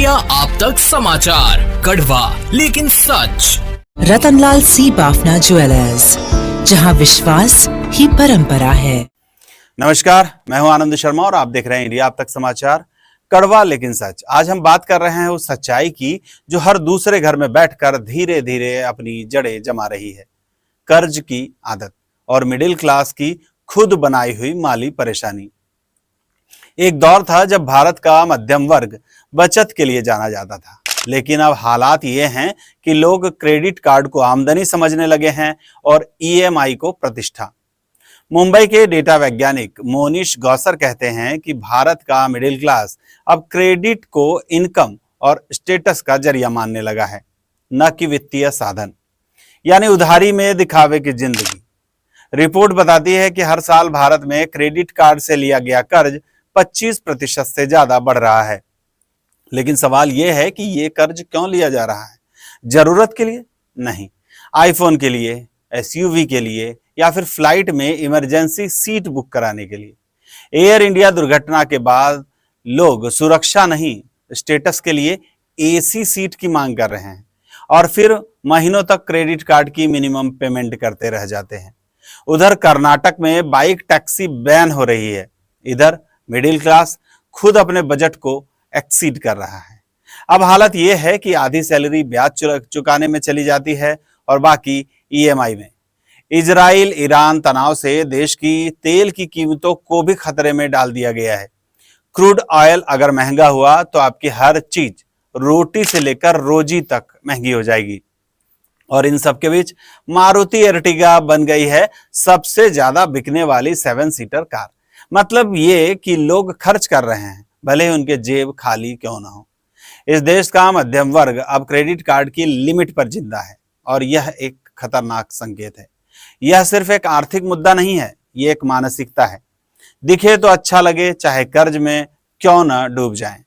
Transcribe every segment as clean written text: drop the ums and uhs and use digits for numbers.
India आप तक समाचार, कड़वा लेकिन सच। रतनलाल सी बाफना ज्वेलर्स, जहां विश्वास ही परंपरा है। नमस्कार, मैं हूं आनंद शर्मा और आप देख रहे हैं इंडिया आप तक समाचार, कड़वा लेकिन सच। आज हम बात कर रहे हैं उस सच्चाई की जो हर दूसरे घर में बैठकर धीरे धीरे अपनी जड़ें जमा रही है। कर्ज की आदत और मिडिल क्लास की खुद बनाई हुई माली परेशानी। एक दौर था जब भारत का मध्यम वर्ग बचत के लिए जाना जाता था, लेकिन अब हालात ये हैं कि लोग क्रेडिट कार्ड को आमदनी समझने लगे हैं और ईएमआई को प्रतिष्ठा। मुंबई के डेटा वैज्ञानिक मोनीश गौसर कहते हैं कि भारत का मिडिल क्लास अब क्रेडिट को इनकम और स्टेटस का जरिया मानने लगा है, न कि वित्तीय साधन, यानी उधारी में दिखावे की जिंदगी। रिपोर्ट बताती है कि हर साल भारत में क्रेडिट कार्ड से लिया गया कर्ज 25% से ज्यादा बढ़ रहा है। लेकिन सवाल यह है कि यह कर्ज क्यों लिया जा रहा है? जरूरत के लिए नहीं, आईफोन के लिए, एसयूवी के लिए या फिर फ्लाइट में इमरजेंसी सीट बुक कराने के लिए। एयर इंडिया दुर्घटना के बाद लोग सुरक्षा नहीं, स्टेटस के लिए एसी सीट की मांग कर रहे हैं और फिर महीनों तक क्रेडिट कार्ड की मिनिमम पेमेंट करते रह जाते हैं। उधर कर्नाटक में बाइक टैक्सी बैन हो रही है, इधर मिडिल क्लास खुद अपने बजट को एक्सीड कर रहा है। अब हालत यह है कि आधी सैलरी ब्याज चुकाने में चली जाती है और बाकी ईएमआई में। इजराइल ईरान तनाव से देश की तेल की कीमतों को भी खतरे में डाल दिया गया है। क्रूड ऑयल अगर महंगा हुआ तो आपकी हर चीज, रोटी से लेकर रोजी तक महंगी हो जाएगी। और इन सब के बीच मारुति एर्टिगा बन गई है सबसे ज्यादा बिकने वाली 7 सीटर कार। मतलब ये कि लोग खर्च कर रहे हैं, भले ही उनके जेब खाली क्यों ना हो। इस देश का मध्यम वर्ग अब क्रेडिट कार्ड की लिमिट पर जिंदा है और यह एक खतरनाक संकेत है। यह सिर्फ एक आर्थिक मुद्दा नहीं है, यह एक मानसिकता है। दिखे तो अच्छा लगे, चाहे कर्ज में क्यों ना डूब जाएं।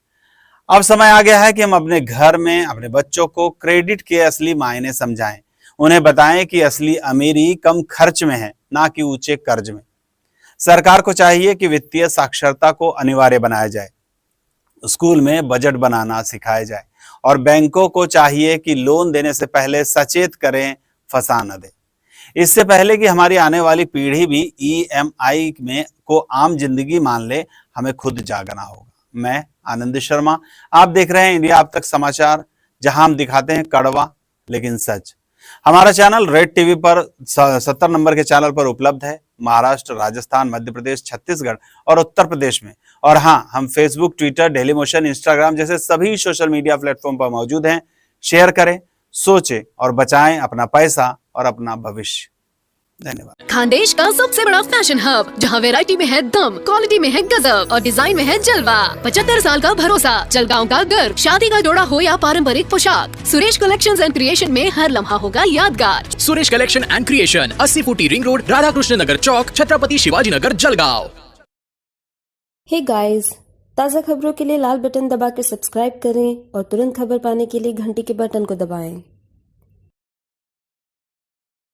अब समय आ गया है कि हम अपने घर में अपने बच्चों को क्रेडिट के असली मायने समझाएं। उन्हें बताएं कि असली अमीरी कम खर्च में है, ना कि ऊंचे कर्ज में। सरकार को चाहिए कि वित्तीय साक्षरता को अनिवार्य बनाया जाए, स्कूल में बजट बनाना सिखाया जाए और बैंकों को चाहिए कि लोन देने से पहले सचेत करें, फंसा न दें। इससे पहले कि हमारी आने वाली पीढ़ी भी ईएमआई में को आम जिंदगी मान ले, हमें खुद जागना होगा। मैं आनंद शर्मा, आप देख रहे हैं इंडिया आप तक समाचार, जहां हम दिखाते हैं कड़वा लेकिन सच। हमारा चैनल रेड टीवी पर 70 नंबर के चैनल पर उपलब्ध है, महाराष्ट्र, राजस्थान, मध्य प्रदेश, छत्तीसगढ़ और उत्तर प्रदेश में। और हाँ, हम Facebook, Twitter, daily motion, Instagram जैसे सभी सोशल मीडिया प्लेटफॉर्म पर मौजूद हैं। शेयर करें, सोचें और बचाएं अपना पैसा और अपना भविष्य। धन्यवाद। खानदेश का सबसे बड़ा फैशन हब, जहां वैरायटी में है दम, क्वालिटी में है गजब और डिजाइन में है जलवा। 75 साल का भरोसा, जलगांव का गर्व। शादी का जोड़ा हो या पारंपरिक पोशाक, सुरेश कलेक्शंस एंड क्रिएशन में हर लम्हा होगा यादगार। सुरेश कलेक्शन एंड क्रिएशन, 80 फुटी रिंग रोड, राधा कृष्ण नगर चौक, छत्रपति शिवाजी नगर, जलगांव। हे गाइस, ताज़ा खबरों के लिए लाल बटन दबाकर सब्सक्राइब करें और तुरंत खबर पाने के लिए घंटी के बटन को दबाएं।